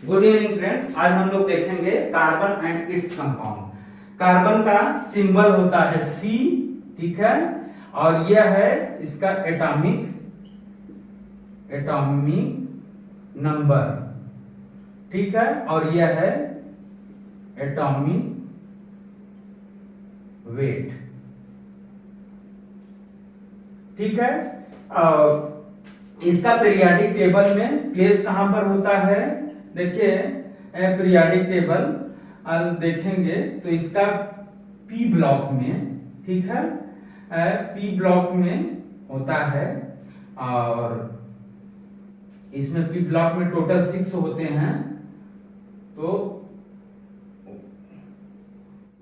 Good evening friend, आज हम लोग देखेंगे carbon and its compound. Carbon का सिंबल होता है C, ठीक है, और यह है इसका एटॉमिक नंबर, ठीक है, और यह है एटॉमिक वेट, ठीक है। इसका पीरियोडिक टेबल में प्लेस कहां पर होता है? देखिए पीरियोडिक टेबल देखेंगे तो इसका पी ब्लॉक में, ठीक है, पी ब्लॉक में होता है, और इसमें पी ब्लॉक में टोटल 6 होते हैं। तो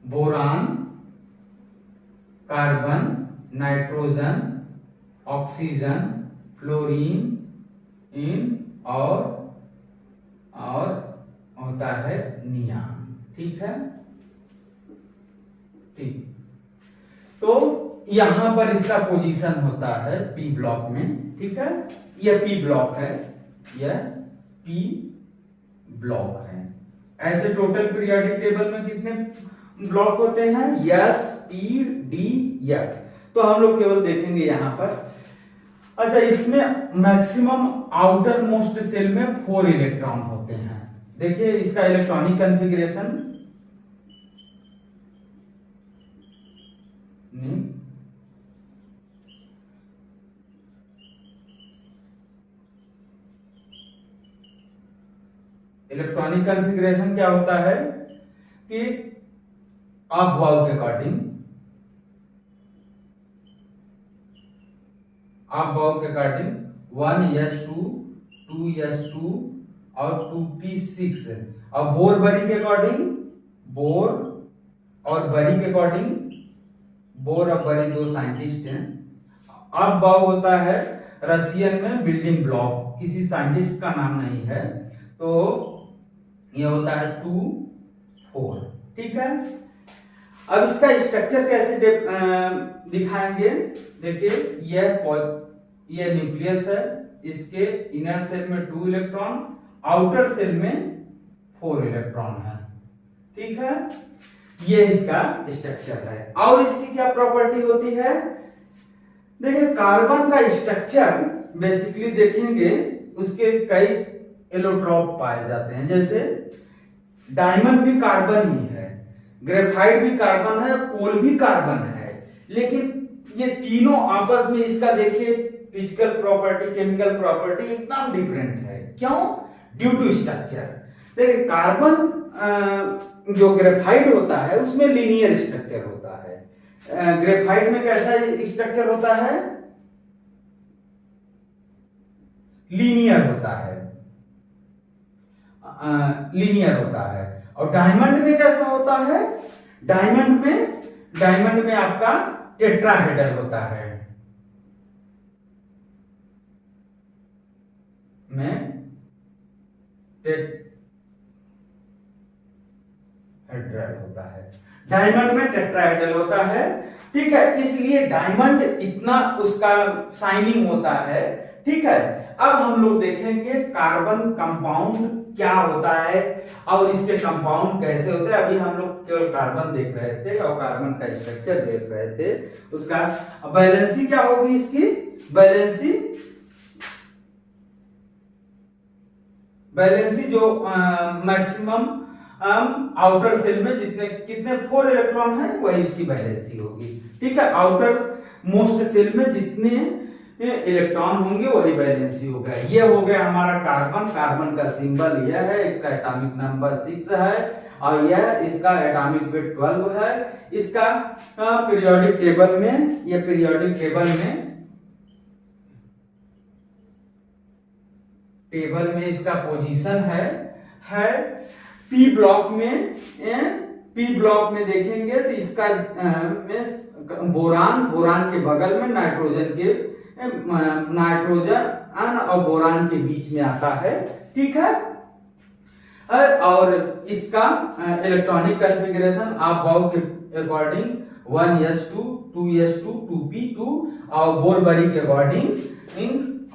boron, carbon, nitrogen, oxygen, fluorine, और होता है नियान, ठीक है, ठीक। तो यहां पर इसका पोजीशन होता है पी ब्लॉक में, ठीक है, यह पी ब्लॉक है, यह पी ब्लॉक है। ऐसे टोटल पीरियोडिक टेबल में कितने ब्लॉक होते हैं? S, P, D, F. तो हम लोग केवल देखेंगे यहां पर। अच्छा, इसमें मैक्सिमम आउटर मोस्ट सेल में 4 इलेक्ट्रॉन होते हैं। देखिए इसका इलेक्ट्रॉनिक कॉन्फ़िगरेशन, इलेक्ट्रॉनिक कॉन्फ़िगरेशन क्या होता है कि आप वाव के अकॉर्डिंग, आप वाव के अकॉर्डिंग 1s2, 2s2 और 2p6, और बोर बरी के अकॉर्डिंग, बोर और बरी के अकॉर्डिंग, बोर और बरी 2 साइंटिस्ट हैं। अब वाव होता है रशियन में बिल्डिंग ब्लॉक, किसी साइंटिस्ट का नाम नहीं है, तो यह होता है 2, 4, ठीक है। अब इसका स्ट्रक्चर कैसे दिखाएंगे? देखिए यह न्यूक्लियस है, इसके इनर सेल में 2 इलेक्ट्रॉन, आउटर सेल में 4 इलेक्ट्रॉन है, ठीक है। ये इसका स्ट्रक्चर है। और इसकी क्या प्रॉपर्टी होती है? देखिए कार्बन का स्ट्रक्चर बेसिकली देखेंगे, उसके कई एलोट्रॉप पाए जाते हैं, जैसे डायमंड भी कार्बन ही है, ग्रेफाइट भी कार्बन है, कोल भी कार्बन है, लेकिन ये तीनों आपस में इसका देखिए फिजिकल प्रॉपर्टी, केमिकल प्रॉपर्टी एकदम डिफरेंट है। क्यों? Due to structure. देखिए कार्बन जो ग्रेफाइट होता है उसमें लीनियर स्ट्रक्चर होता है, ग्रेफाइट में कैसा स्ट्रक्चर होता है? लीनियर होता है, लीनियर होता है। और डायमंड में कैसा होता है? डायमंड में आपका टेट्राहेड्रल होता है, टेट्राहेड्रल होता है, डायमंड में टेट्राहेड्रल होता है, ठीक है। इसलिए डायमंड इतना उसका शाइनिंग होता है, ठीक है। अब हम लोग देखेंगे कार्बन कंपाउंड क्या होता है और इसके कंपाउंड कैसे होते हैं। अभी हम लोग केवल कार्बन देख रहे थे और कार्बन का स्ट्रक्चर देख रहे थे। उसका वैलेंसी क्या होगी? इसकी वैलेंसी जो मैक्सिमम आउटर सेल में कितने 4 इलेक्ट्रॉन है, वही इसकी वैलेंसी होगी, ठीक है। आउटर मोस्ट सेल में जितने इलेक्ट्रॉन होंगे वही वैलेंसी होगा। ये हो गया हमारा कार्बन। कार्बन का सिंबल यह है, इसका एटॉमिक नंबर 6 है, और यह इसका एटॉमिक वेट 12 है। इसका पीरियोडिक टेबल में, ये पीरियोडिक टेबल में इसका पोजीशन है पी ब्लॉक में। पी ब्लॉक में देखेंगे तो इसका बोरान के बगल में नाइट्रोजन और बोरान के बीच में आता है, ठीक है। और इसका इलेक्ट्रॉनिक कॉन्फ़िगरेशन आप वाव के अकॉर्डिंग 1s2, 2s2, 2p2 और बोर बरी के अकॉर्डिंग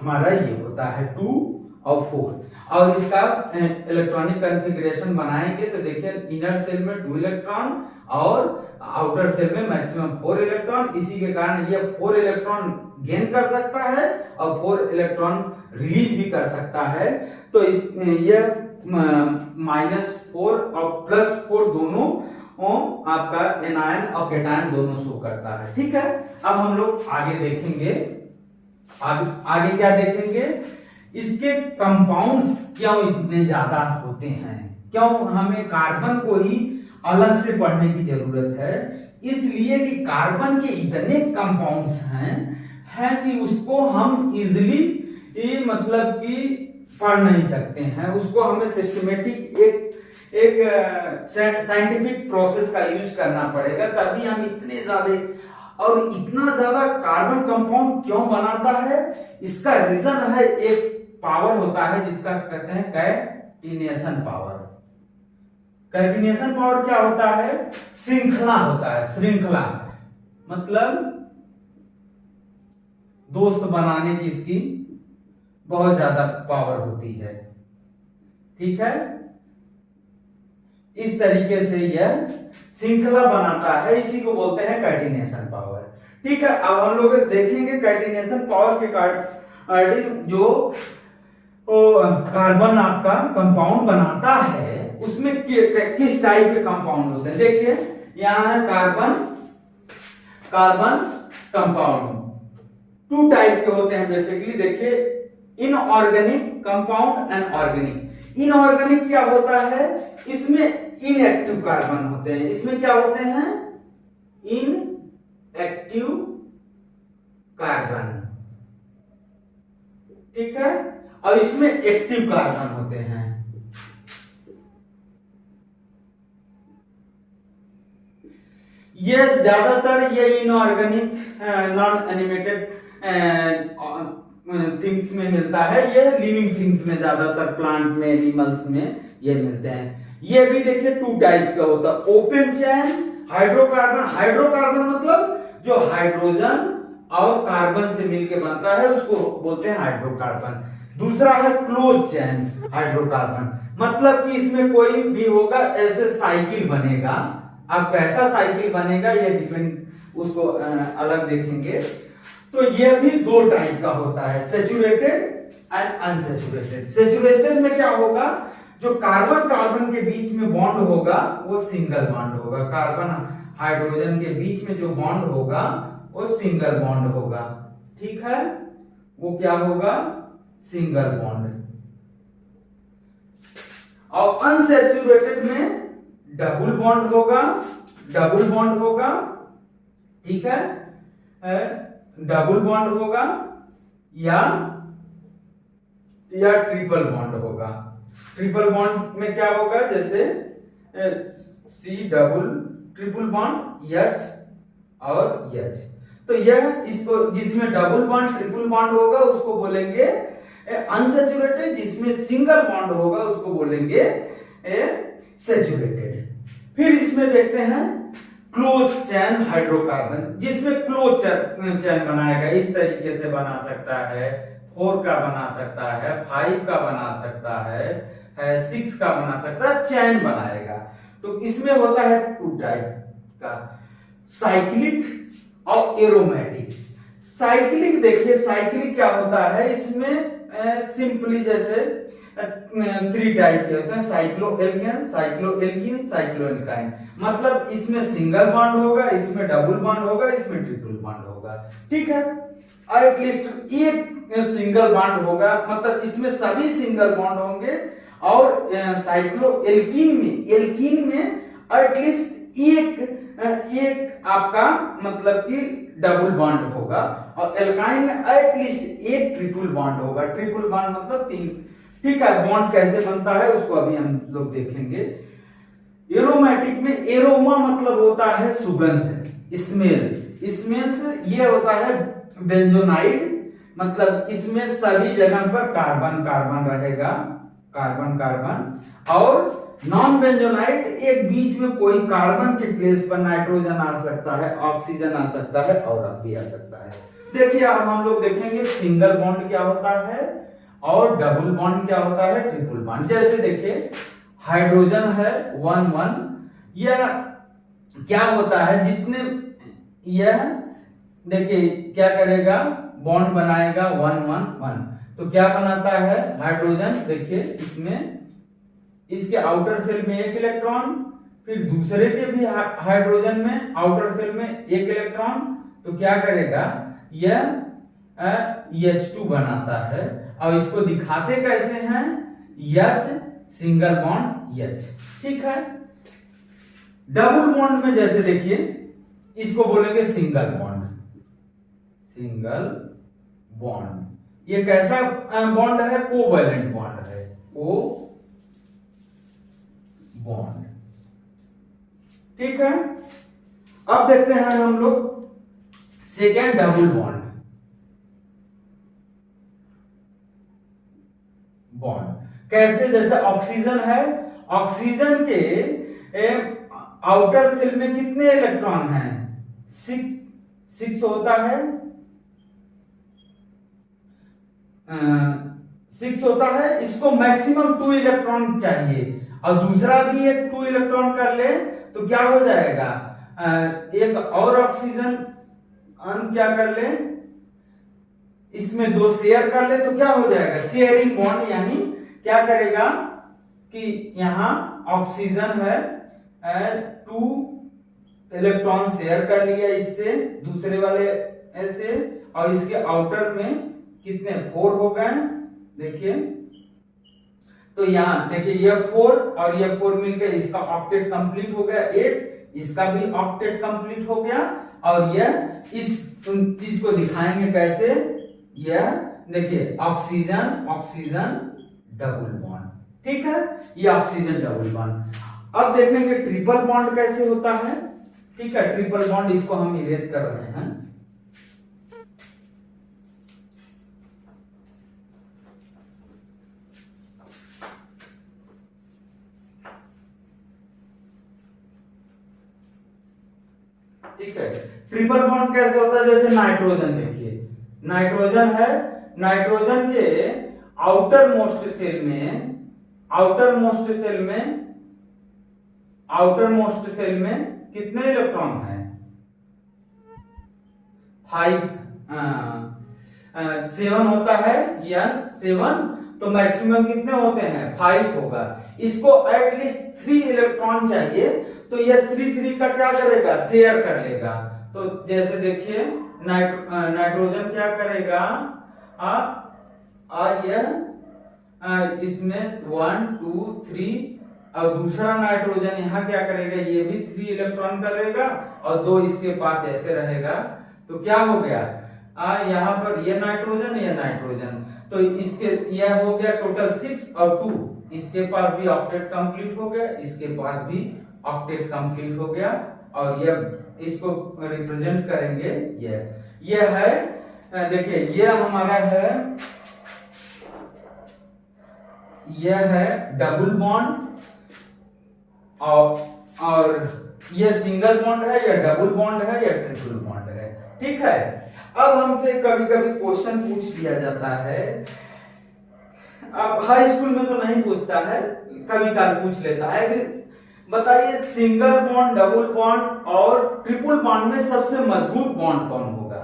हमारा ये होता है 2, और 4। और इसका इलेक्ट्रॉनिक कॉन्फ़िगरेशन बनाएंगे तो देखिए इनर सेल में 2 इलेक्ट्रॉन और आउटर सेल में मैक्सिमम 4 इलेक्ट्रॉन। इसी के कारण ये 4 इलेक्ट्रॉन गेन कर सकता है और 4 इलेक्ट्रॉन रिलीज भी कर सकता है। तो इस ये -4 और +4 दोनों आपका एनायन और कैटायन दोनों शो करता है। ठीक है, अब हम लोग आगे देखेंगे। आगे क्या देखेंगे, इसके कंपाउंड्स क्यों इतने ज्यादा होते हैं, क्यों हमें कार्बन को ही अलग से पढ़ने की जरूरत है। इसलिए कि कार्बन के इतने कंपाउंड्स हैं कि उसको हम इजीली मतलब कि पढ़ नहीं सकते हैं। उसको हमें सिस्टमेटिक एक साइंटिफिक प्रोसेस का यूज करना पड़ेगा, तभी हम इतने ज्यादा और इतना ज्यादा कार्बन कंपाउंड क्यों बनाता है। इसका रीजन है, एक पावर होता है जिसका कहते हैं कैटिनेशन पावर। कैटिनेशन पावर क्या होता है, श्रृंखला होता है। श्रृंखला मतलब दोस्त बनाने की इसकी बहुत ज्यादा पावर होती है। ठीक है, इस तरीके से यह श्रृंखला बनाता है, इसी को बोलते हैं कैटिनेशन पावर। ठीक है, अब हम लोग देखेंगे कैटिनेशन पावर के कार्डिंग जो कार्बन आपका कंपाउंड बनाता है उसमें किस टाइप के कंपाउंड होते हैं। देखिए यहां है कार्बन कंपाउंड 2 टाइप के होते हैं बेसिकली। देखिए inorganic compound and organic. Inorganic क्या होता है, इसमें इनएक्टिव कार्बन होते हैं। इसमें क्या होते हैं, इनएक्टिव कार्बन। ठीक है, और इसमें एक्टिव कार्बन होते हैं। ये ज्यादातर ये इनऑर्गेनिक नॉन एनिमेटेड थिंग्स में मिलता है। ये लिविंग थिंग्स में ज्यादातर प्लांट में, एनिमल्स में ये मिलते हैं। ये भी देखिए 2 टाइप का होता है, ओपन चेन हाइड्रोकार्बन। हाइड्रोकार्बन मतलब जो हाइड्रोजन और कार्बन से मिलकर बनता है उसको बोलते हैं हाइड्रोकार्बन। दूसरा है क्लोज चेन हाइड्रोकार्बन, मतलब कि इसमें कोई भी होगा ऐसे साइकिल बनेगा। अब कैसा साइकिल बनेगा ये डिपेंड, उसको अलग देखेंगे। तो ये भी 2 टाइप का होता है, सैचुरेटेड एंड अनसैचुरेटेड। सैचुरेटेड में क्या होगा, जो कार्बन कार्बन के बीच में बॉन्ड होगा वो सिंगल बॉन्ड होगा। कार्बन हाइड्रोजन के बीच में जो बॉन्ड होगा वो सिंगल बॉन्ड होगा। ठीक है, वो क्या होगा, सिंगल बॉन्ड। और अनसैचुरेटेड में डबल बॉन्ड होगा, डबल बॉन्ड होगा। ठीक है, डबल बॉन्ड होगा या ट्रिपल बॉन्ड होगा। ट्रिपल बॉन्ड में क्या होगा, जैसे C double triple bond H और H। तो यह इसको जिसमें डबल बॉन्ड ट्रिपल बॉन्ड होगा उसको बोलेंगे अनसैचुरेटेड, जिसमें सिंगल बॉन्ड होगा उसको बोलेंगे सैचुरेटेड। फिर इसमें देखते हैं क्लोज चैन हाइड्रोकार्बन, जिसमें क्लोज चैन बनाएगा। इस तरीके से बना सकता है, 4 का बना सकता है, 5 का बना सकता है, 6 का बना सकता है, चैन बनाएगा। तो इसमें होता है 2 टाइप का, साइक्लिक और एरोमेटिक। साइक्लिक देखिए, साइक्लिक क्या होता है, इसमें सिंपली जैसे 3 टाइप के होते हैं, साइक्लोएल्केन, साइक्लोएल्कीन, साइक्लोएल्काइन। मतलब इसमें सिंगल बॉन्ड होगा, इसमें डबल बॉन्ड होगा, इसमें ट्रिपल बॉन्ड होगा। ठीक है, एटलीस्ट एक सिंगल बॉन्ड होगा, मतलब इसमें सभी सिंगल बॉन्ड होंगे। और एल्कीन में एटलीस्ट एक आपका मतलब कि डबल बॉन्ड होगा, और एल्काइन में एटलीस्ट एक ट्रिपल बॉन्ड होगा। ट्रिपल बॉन्ड मतलब 3। ठीक है, बॉन्ड कैसे बनता है उसको अभी हम लोग देखेंगे। एरोमेटिक में एरोमा मतलब होता है सुगंध, स्मेल। स्मेल से ये होता है बेंजोनाइड, मतलब इसमें सभी जगह पर कार्बन कार्बन रहेगा, कार्बन कार्बन। और नॉन बेंजोनाइड, एक बीच में कोई कार्बन के प्लेस पर नाइट्रोजन आ सकता है, ऑक्सीजन आ सकता है और भी आ सकता है। देखिए अब हम लोग देखेंगे सिंगल बॉन्ड क्या होता है और डबल बॉन्ड क्या होता है, ट्रिपल बॉन्ड। जैसे देखिए हाइड्रोजन है 1 1, यह क्या होता है, जितने यह देखिए क्या करेगा, बॉन्ड बनाएगा 1 1 1, तो क्या बनाता है हाइड्रोजन, देखिए इसमें इसके आउटर सेल में एक इलेक्ट्रॉन, फिर दूसरे के भी हाइड्रोजन में आउटर सेल में एक इलेक्ट्रॉन, तो क्या करेगा यह H2 बनाता है। और इसको दिखाते कैसे हैं, H सिंगल बॉन्ड H, ठीक है। डबल बॉन्ड में जैसे देखिए इसको बोलेंगे सिंगल बॉन्ड, सिंगल बॉन्ड। ये कैसा बॉन्ड है, कोवैलेंट बॉन्ड है, को बॉन्ड, ठीक है। अब देखते हैं हम लोग सेकेंड डबल बॉन्ड, कैसे, जैसे ऑक्सीजन है, ऑक्सीजन के आउटर सेल में कितने इलेक्ट्रॉन हैं, 6 होता है, 6 होता है। इसको मैक्सिमम 2 इलेक्ट्रॉन चाहिए, और दूसरा भी एक 2 इलेक्ट्रॉन कर ले तो क्या हो जाएगा, एक और ऑक्सीजन क्या कर ले, इसमें 2 शेयर कर ले तो क्या हो जाएगा, शेयरिंग बॉन्ड। यानी क्या करेगा कि यहां ऑक्सीजन है 2 इलेक्ट्रॉन शेयर कर लिया इससे, दूसरे वाले ऐसे, और इसके आउटर में कितने 4 हो गए, देखिए। तो यहां देखिए ये 4 और ये 4 मिलकर इसका ऑक्टेट कंप्लीट हो गया 8, इसका भी ऑक्टेट कंप्लीट हो गया। और यह इस चीज को दिखाएंगे कैसे, यह देखिए ऑक्सीजन ऑक्सीजन डबल बॉन्ड, ठीक है, ये ऑक्सीजन डबल बॉन्ड। अब देखेंगे ट्रिपल बॉन्ड कैसे होता है, ठीक है। ट्रिपल बॉन्ड इसको हम इरेज कर रहे हैं, ठीक है। ट्रिपल बॉन्ड कैसे होता है, जैसे नाइट्रोजन, देखिए नाइट्रोजन है, नाइट्रोजन के आउटर मोस्ट सेल में, आउटर मोस्ट सेल में, आउटर मोस्ट सेल में कितने इलेक्ट्रॉन हैं, 5 7 होता है, या 7, तो मैक्सिमम कितने होते हैं 5 होगा। इसको एटलीस्ट 3 इलेक्ट्रॉन चाहिए, तो यह 3 का क्या करेगा, शेयर कर लेगा। तो जैसे देखिए नाइट्रोजन क्या करेगा, यह इसमें 1 2 3, और दूसरा नाइट्रोजन यहाँ क्या करेगा, ये भी 3 इलेक्ट्रॉन करेगा, और 2 इसके पास ऐसे रहेगा, तो क्या हो गया, यहाँ पर ये नाइट्रोजन, ये नाइट्रोजन, तो इसके यह हो गया टोटल 6 और 2, इसके पास भी ऑक्टेट कंप्लीट हो गया, इसके पास भी ऑक्टेट कंप्लीट हो गया। और यह इसको रिप्रेजेंट करेंगे, यह है, देखिए यह हमारा है, यह है डबल बॉन्ड, और यह सिंगल बॉन्ड है, या डबल बॉन्ड है, या ट्रिपल बॉन्ड है, ठीक है। अब हमसे कभी कभी क्वेश्चन पूछ लिया जाता है, अब हाई स्कूल में तो नहीं पूछता है, कभी काल पूछ लेता है कि बताइए सिंगल बॉन्ड, डबल बॉन्ड और ट्रिपल बॉन्ड में सबसे मजबूत बॉन्ड कौन होगा।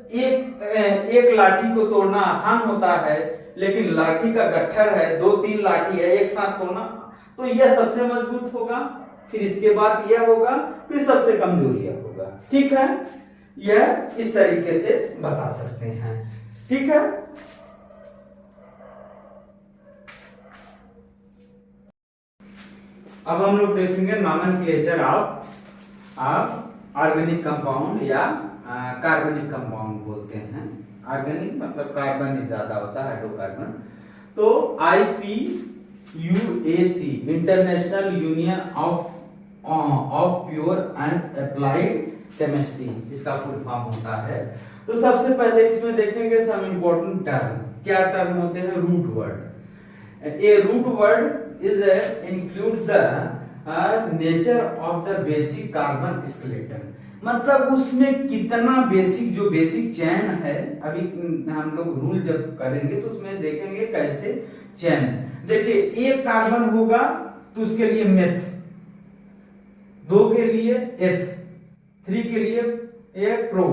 एक लाठी को तोड़ना आसान होता है, लेकिन लाठी का गट्ठर है, 2-3 लाठी है एक साथ तोड़ना, तो यह सबसे मजबूत होगा, फिर इसके बाद यह होगा, फिर सबसे कमजोर यह होगा, ठीक है। यह इस तरीके से बता सकते हैं, ठीक है। अब हम लोग देखेंगे नॉमेनक्लेचर ऑफ ऑर्गेनिक कंपाउंड, या कार्बनिक कंपाउंड बोलते हैं। ऑर्गेनिक मतलब कार्बन ही ज्यादा होता है, हाइड्रोकार्बन। तो IPUAC international union of pure and applied chemistry, इसका फुल फॉर्म होता है। तो सबसे पहले इसमें देखेंगे सम इंपॉर्टेंट टर्म, क्या टर्म होते हैं, root word. A root word is include the nature of the basic carbon skeleton, मतलब उसमें कितना बेसिक, जो बेसिक चेन है, अभी हम लोग रूल जब करेंगे तो उसमें देखेंगे कैसे चेन। देखिए एक कार्बन होगा तो उसके लिए मेथ, 2 के लिए एथ, 3 के लिए ए प्रो,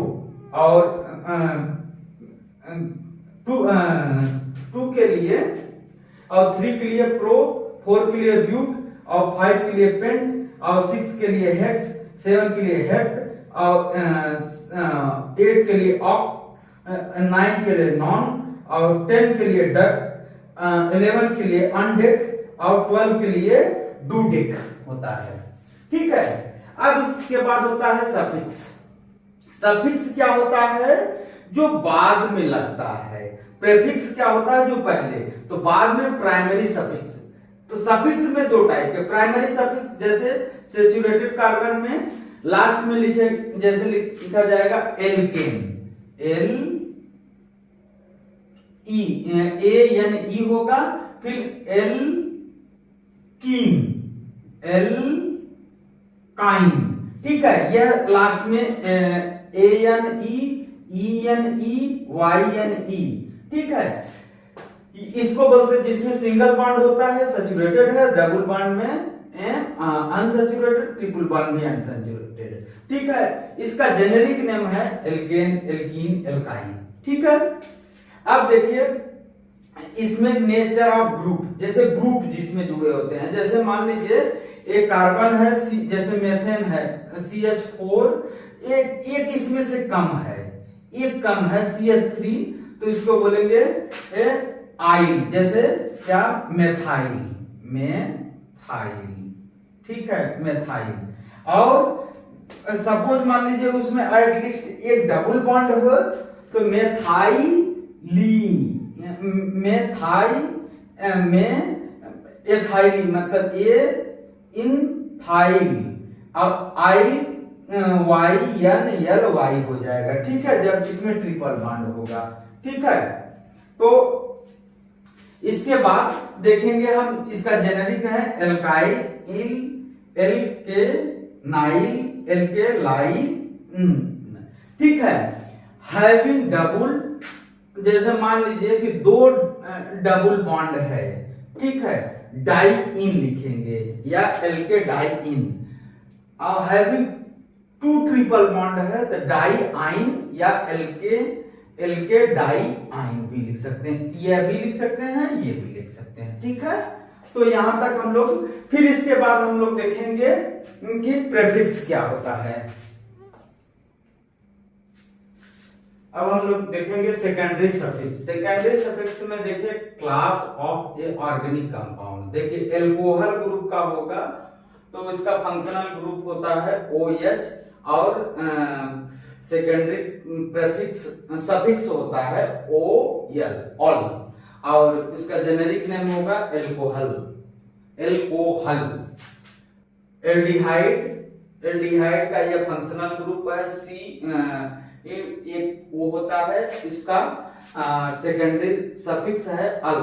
और 2 के लिए, और 3 के लिए प्रो, 4 के लिए ब्यूट, और 5 के लिए पेंट, और 6 के लिए हेक्स, 7 के लिए हेप्ट, और 8 के लिए ऑक्ट, 9 के लिए नॉन, और 10 के लिए डक, 11 के लिए अनडेक, और 12 के लिए डूडेक होता है। ठीक है। अब उसके बाद होता है सफिक्स। सफिक्स क्या होता है? जो बाद में लगता है। प्रेफिक्स क्या होता है? जो पहले। तो बाद में प्राइमरी सफिक्स। तो सफिक्स में 2 टाइप के, प्राइमरी सफिक्स जैसे सैचुरेटेड कार्बन में लास्ट में लिखे, जैसे लिखा जाएगा एल्केन, एल ई, ए एन ई होगा, फिर एल कीन, एल काइन। ठीक है। यह लास्ट में A N E N E Y N E. ठीक है। इसको बोलते हैं, जिसमें सिंगल बॉन्ड होता है सैचुरेटेड है, डबल बॉन्ड में अनसैचुरेटेड, ट्रिपल बॉन्ड भी अनसैचुरेटेड। ठीक है। इसका जेनेरिक नेम है एल्केन, एल्कीन, एल्काइन। ठीक है। अब देखिए इसमें नेचर ऑफ ग्रुप, जैसे ग्रुप जिसमें जुड़े होते हैं, जैसे मान लीजिए एक कार्बन है, जैसे मेथेन है CH4, एक इसमें से कम है, एक कम है CH3, तो इसको बोलेंगे आइल, जैसे क्या, मेथाइल, मेथाइल। ठीक है, मेथाइल। और सपोज मान लीजिए उसमें एटलीस्ट एक डबल बॉन्ड हो, तो मेथाइली, एथाइली, मतलब ए इन थाइल, अब आई वाई एन एल वाई हो जाएगा। ठीक है, जब इसमें ट्रिपल बॉन्ड होगा। ठीक है। तो इसके बाद देखेंगे हम, इसका जेनेरिक है एल्काइल, एल के नाइल, एल के लाई। ठीक है। हैविंग डबल, जैसे मान लीजिए कि 2 डबल बॉन्ड है, ठीक है, डाई इन लिखेंगे, या एल के डाई इन। और हैविंग 2 ट्रिपल बॉन्ड है तो डाई आइन, या एल के डाई आइन भी लिख सकते हैं, यह भी लिख सकते हैं, ये भी लिख सकते हैं। ठीक है। तो यहां तक हम लोग, फिर इसके बाद हम लोग देखेंगे कि प्रेफिक्स क्या होता है। अब हम लोग देखेंगे सेकेंडरी सफिक्स। सेकेंडरी सफिक्स में देखिए class of A organic compound. देखिए एल्कोहल ग्रुप का होगा तो इसका फंक्शनल ग्रुप होता है OH, और सेकेंडरी प्रेफिक्स सफिक्स होता है OL, ऑल, और इसका जेनेरिक नेम होगा एल्कोहल, एल्कोहल। एल्डिहाइड, एल्डिहाइड का यह फंक्शनल ग्रुप है C, एक वो होता है, इसका सेकेंडरी सफिक्स है अल,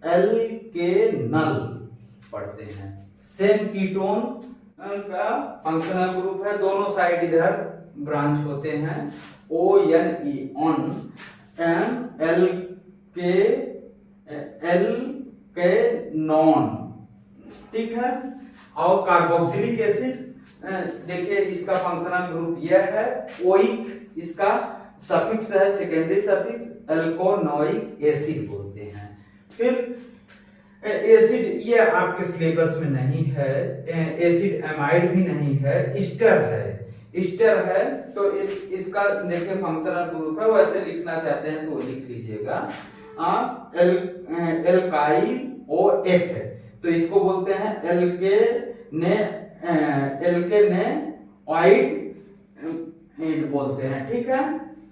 एल के नल पढ़ते हैं। सेम कीटोन का फंक्शनल ग्रुप है, दोनों साइड इधर ब्रांच होते हैं, ONE, ऑन, एल के नॉन। ठीक है। और कार्बोक्सिलिक एसिड, देखिए इसका फंक्शनल ग्रुप यह है ओइक, इसका सफिक्स है सेकेंडरी सफिक्स एल्कोनोइक एसिड बोलते हैं। फिर एसिड, ये आपके सिलेबस में नहीं है, एसिड एमाइड भी नहीं है, एस्टर है, एस्टर है। तो इसका देखिए फंक्शनल ग्रुप है, वैसे लिखना चाहते हैं तो लिख लीजिएगा, एल्काइल OH, तो इसको बोलते हैं एल्के ने ऑइड बोलते हैं। ठीक है।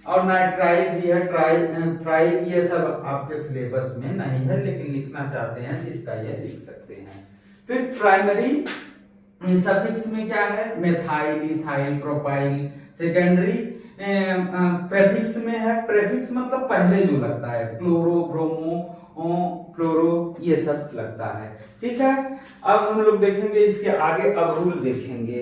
और नाइट्राइल भी है, ट्राइल, ये सब आपके सिलेबस में नहीं है, लेकिन लिखना चाहते हैं इसका ये लिख सकते हैं। फिर प्राइमरी सफिक्स में क्या है, methyl, ethyl, propyl. Secondary prefix में है, प्रेफिक्स मतलब पहले जो लगता है, क्लोरो, ब्रोमो, फ्लोरो, ये सब लगता है। ठीक है। अब हम लोग देखेंगे इसके आगे, अब रूल देखेंगे।